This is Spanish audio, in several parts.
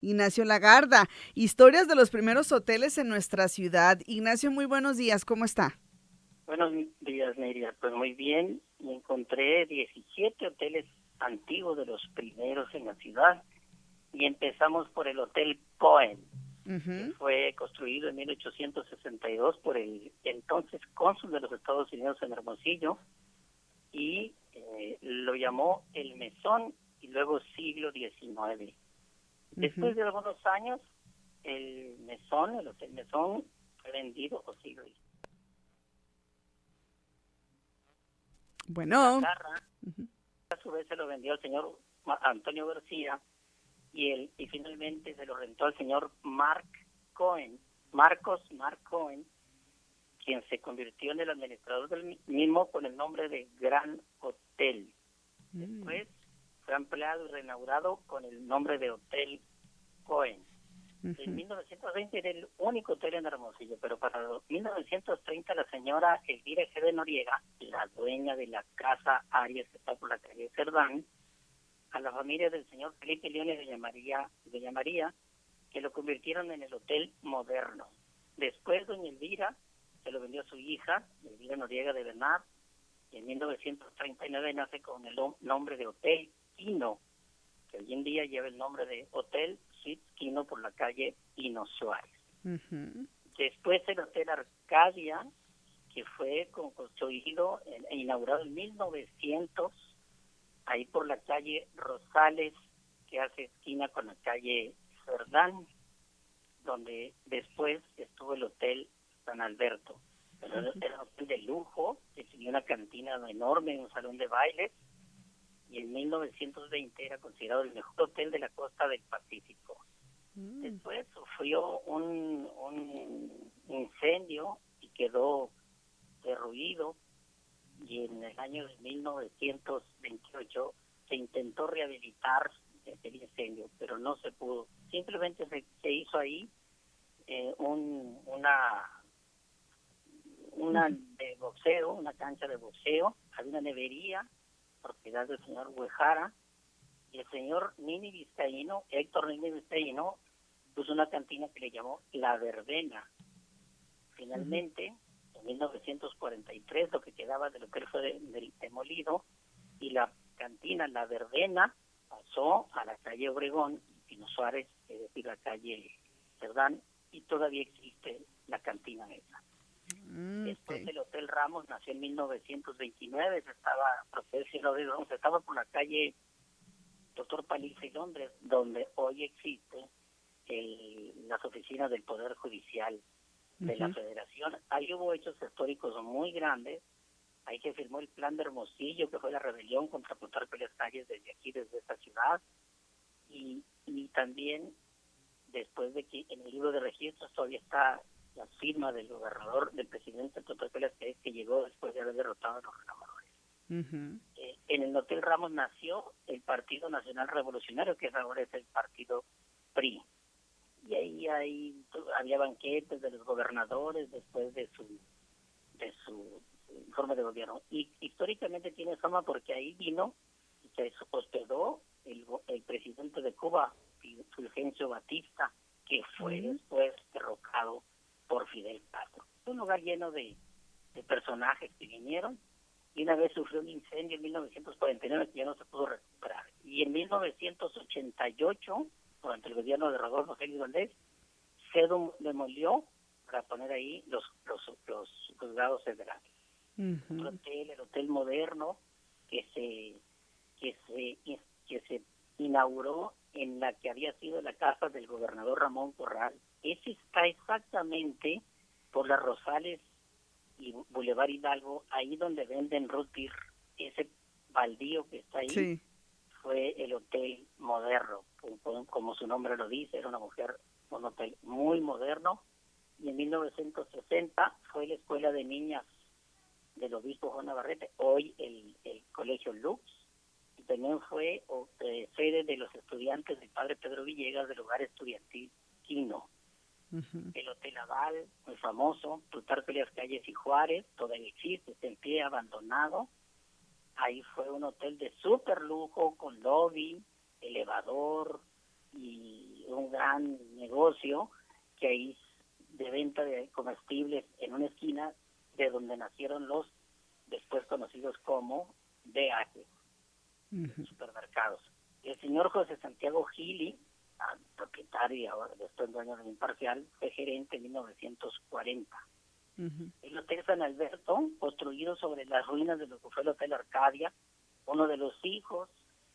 Ignacio Lagarda, historias de los primeros hoteles en nuestra ciudad. Ignacio, muy buenos días, ¿cómo está? Buenos días, Neria. Pues muy bien, me encontré 17 hoteles antiguos de los primeros en la ciudad y empezamos por el Hotel Cohen, que Ujú. fue construido en 1862 por el entonces cónsul de los Estados Unidos en Hermosillo y lo llamó el Mesón y luego siglo XIX. Ujú. Después de algunos años, el Hotel Mesón fue vendido o siglo la Bueno, Garra. ujú. A su vez se lo vendió al señor Antonio García y finalmente se lo rentó al señor Mark Cohen, quien se convirtió en el administrador del mismo con el nombre de Gran Hotel. Mm. Después fue ampliado y reinaugurado con el nombre de Hotel Cohen. En Ujú. 1920 era el único hotel en Hermosillo, pero para 1930 la señora Elvira G. de Noriega, la dueña de la casa Arias que está por la calle Cerdán, a la familia del señor Felipe León y doña María, que lo convirtieron en el Hotel Moderno. Después doña Elvira se lo vendió a su hija, Elvira Noriega de Bernard, y en 1939 nace con el nombre de Hotel Quino, que hoy en día lleva el nombre de Hotel Suites Quino por la calle Pino Suárez. Ujú. Después el Hotel Arcadia, que fue construido e inaugurado en 1900, ahí por la calle Rosales, que hace esquina con la calle Cerdán, donde después estuvo el Hotel San Alberto. Pero era un hotel de lujo, que tenía una cantina enorme, un salón de baile, y en 1920 era considerado el mejor hotel de la costa del Pacífico. Mm. Después sufrió un incendio y quedó derruido, y en el año de 1928 se intentó rehabilitar el incendio, pero no se pudo. Simplemente se hizo ahí una Ujú. de boxeo, una cancha de boxeo, había una nevería, propiedad del señor Huejara, y el señor Héctor Nini Vizcaíno, puso una cantina que le llamó La Verbena. Ujú. Finalmente, en 1943, lo que quedaba del hotel fue demolido y la cantina La Verbena pasó a la calle Obregón, Pino Suárez, es decir, la calle Cerdán, y todavía existe la cantina esa. Mm, Después ok. el Hotel Ramos nació en 1929, estaba por la calle Doctor Paliza y Londres, donde hoy existe las oficinas del Poder Judicial de la Ujú. Federación. Ahí hubo hechos históricos muy grandes. Ahí se firmó el Plan de Hermosillo, que fue la rebelión contra Plutarco Elías Calles desde aquí, desde esta ciudad. Y también, después de que en el libro de registros todavía está la firma del gobernador, del presidente Plutarco Elías Calles, que llegó después de haber derrotado a los reclamadores. Ujú. En el Hotel Ramos nació el Partido Nacional Revolucionario, que ahora es el Partido PRI. Y ahí había banquetes de los gobernadores después de su informe de gobierno. Y históricamente tiene fama porque ahí vino y se hospedó el presidente de Cuba, Fulgencio Batista, que fue Mm. después derrocado por Fidel Castro. Un lugar lleno de personajes que vinieron, y una vez sufrió un incendio en 1949 que ya no se pudo recuperar. Y en 1988, durante el gobierno de Rodolfo Félix Valdés, se demolió para poner ahí los juzgados federales. Otro Ujú. hotel, el Hotel Moderno, que se que se que se inauguró en la que había sido la casa del gobernador Ramón Corral. Ese está exactamente por las Rosales y Boulevard Hidalgo, ahí donde venden root beer. Ese baldío que está ahí Sí. fue el Hotel Moderno, como su nombre lo dice, era un hotel muy moderno. Y en 1960 fue la escuela de niñas del obispo Juan Navarrete, hoy el Colegio Lux, y también fue sede de los estudiantes del padre Pedro Villegas del hogar estudiantil Quino. Ujú. El Hotel Aval, muy famoso, Plutarco Elías Calles y Juárez, todavía existe, está en pie, abandonado. Ahí fue un hotel de súper lujo, con lobby, elevador y un gran negocio que hay de venta de comestibles en una esquina de donde nacieron los después conocidos como DH, supermercados. El señor José Santiago Gili, propietario y ahora después dueño de Imparcial, fue gerente en 1940. El Hotel San Alberto, construido sobre las ruinas de lo que fue el Hotel Arcadia, uno de los hijos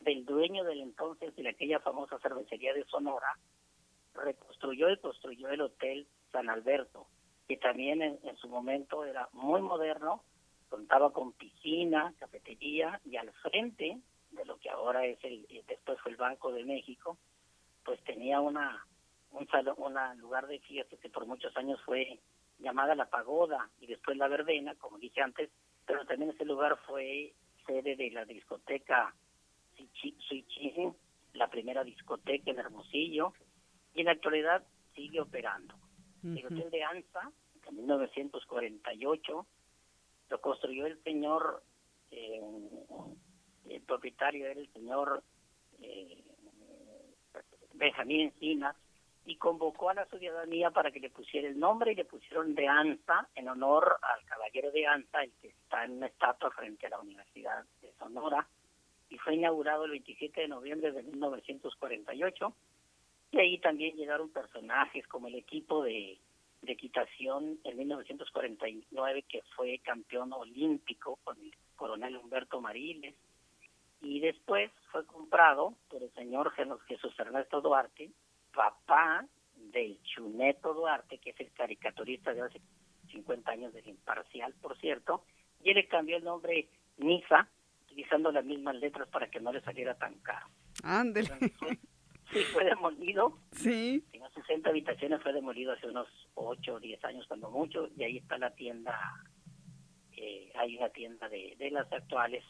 del dueño del entonces de aquella famosa cervecería de Sonora, reconstruyó y construyó el Hotel San Alberto, que también en su momento era muy moderno, contaba con piscina, cafetería, y al frente de lo que ahora es después fue el Banco de México, pues tenía un lugar de fiestas que por muchos años fue llamada La Pagoda y después La Verbena, como dije antes, pero también ese lugar fue sede de la discoteca Suichín, la primera discoteca en Hermosillo, y en la actualidad sigue operando. El Hotel de Anza, en 1948, lo construyó el señor, el propietario era el señor Benjamín Encinas, y convocó a la ciudadanía para que le pusiera el nombre y le pusieron de Anza en honor al caballero de Anza, el que está en una estatua frente a la Universidad de Sonora, y fue inaugurado el 27 de noviembre de 1948, y ahí también llegaron personajes como el equipo de equitación en 1949, que fue campeón olímpico con el coronel Humberto Mariles, y después fue comprado por el señor Jesús Ernesto Duarte, papá del Chuneto Duarte, que es el caricaturista de hace 50 años del Imparcial, por cierto, y él le cambió el nombre Niza, utilizando las mismas letras para que no le saliera tan caro. Ándele. Sí, fue demolido. Sí. Tenía 60 habitaciones, fue demolido hace unos 8 o 10 años, cuando mucho, y ahí está la tienda, hay una tienda de las actuales.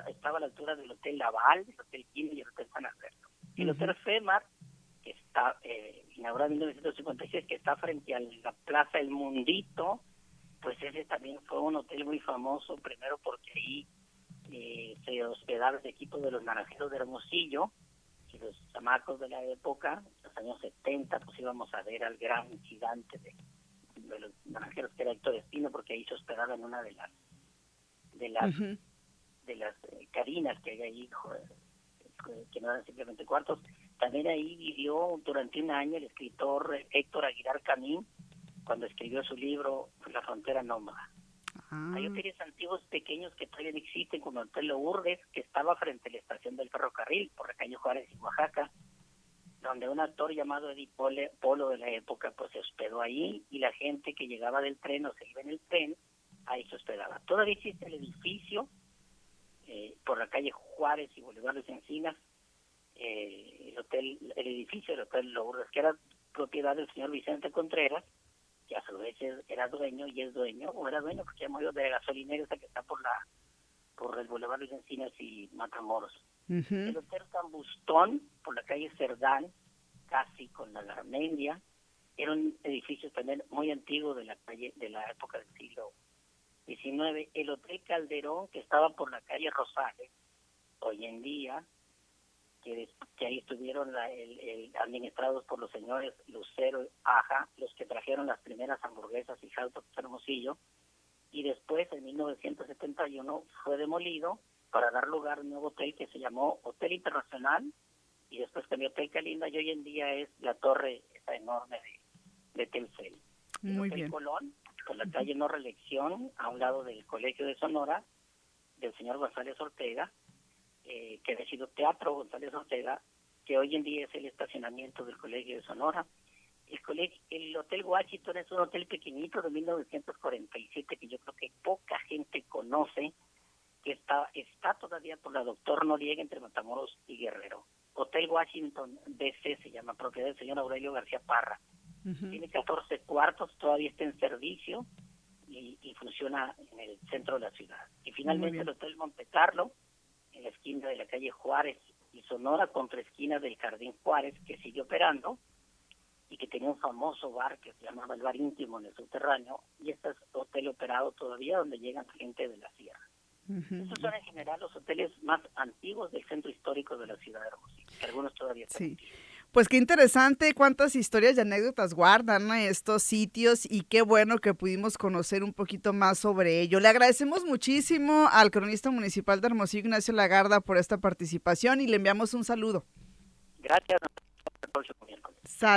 Estaba a la altura del Hotel Laval, del Hotel Quino y el Hotel San Alberto. El Hotel Femar, que está inaugurado en 1956, que está frente a la Plaza El Mundito, pues ese también fue un hotel muy famoso, primero porque ahí se hospedaba el equipo de los Naranjeros de Hermosillo, y los chamacos de la época, los años 70, pues íbamos a ver al gran gigante de los Naranjeros, que era Héctor Espino, porque ahí se hospedaba en una de las cabinas que hay ahí, que no eran simplemente cuartos. También ahí vivió durante un año el escritor Héctor Aguilar Camín, cuando escribió su libro La Frontera Nómada. Hay hoteles antiguos pequeños que todavía existen, como el Hotel Lourdes, que estaba frente a la estación del ferrocarril, por la calle Juárez y Oaxaca, donde un actor llamado Eddie Polo de la época pues se hospedó ahí, y la gente que llegaba del tren o se iba en el tren, ahí se hospedaba. Todavía existe el edificio, por la calle Juárez y Boulevard de Encinas, el edificio del Hotel Lourdes, que era propiedad del señor Vicente Contreras, que a su vez era dueño y es dueño, o era dueño porque ya murió, de la gasolinera esa que está por el Boulevard de Encinas y Matamoros. El Hotel Cambustón, por la calle Cerdán, casi con la Garmendia, era un edificio también muy antiguo de la época del siglo XIX. El Hotel Calderón, que estaba por la calle Rosales, hoy en día, que ahí estuvieron administrados por los señores Lucero y Aja, los que trajeron las primeras hamburguesas y saltos de Hermosillo, y después en 1971 fue demolido para dar lugar a un nuevo hotel que se llamó Hotel Internacional, y después cambió Hotel Calinda, y hoy en día es la torre esa enorme de Telcel. Muy Hotel bien. Colón, por la calle No Reelección, a un lado del Colegio de Sonora, del señor González Ortega, que ha sido Teatro González Ortega, que hoy en día es el estacionamiento del Colegio de Sonora. El Hotel Washington es un hotel pequeñito de 1947 que yo creo que poca gente conoce, que está todavía por la Doctor Noriega entre Matamoros y Guerrero. Hotel Washington DC se llama, propiedad del señor Aurelio García Parra. Tiene 14 cuartos, todavía está en servicio y funciona en el centro de la ciudad. Y finalmente el Hotel Monte Carlo, en la esquina de la calle Juárez y Sonora, contra esquina del Jardín Juárez, que sigue operando y que tenía un famoso bar que se llamaba el Bar Íntimo en el subterráneo, y este es hotel operado todavía, donde llegan gente de la sierra. Estos son en general los hoteles más antiguos del centro histórico de la ciudad de Hermosillo, que algunos todavía están. Sí. Pues qué interesante cuántas historias y anécdotas guardan, ¿no?, estos sitios, y qué bueno que pudimos conocer un poquito más sobre ello. Le agradecemos muchísimo al cronista municipal de Hermosillo, Ignacio Lagarda, por esta participación y le enviamos un saludo. Gracias. Hasta el próximo miércoles. Salud.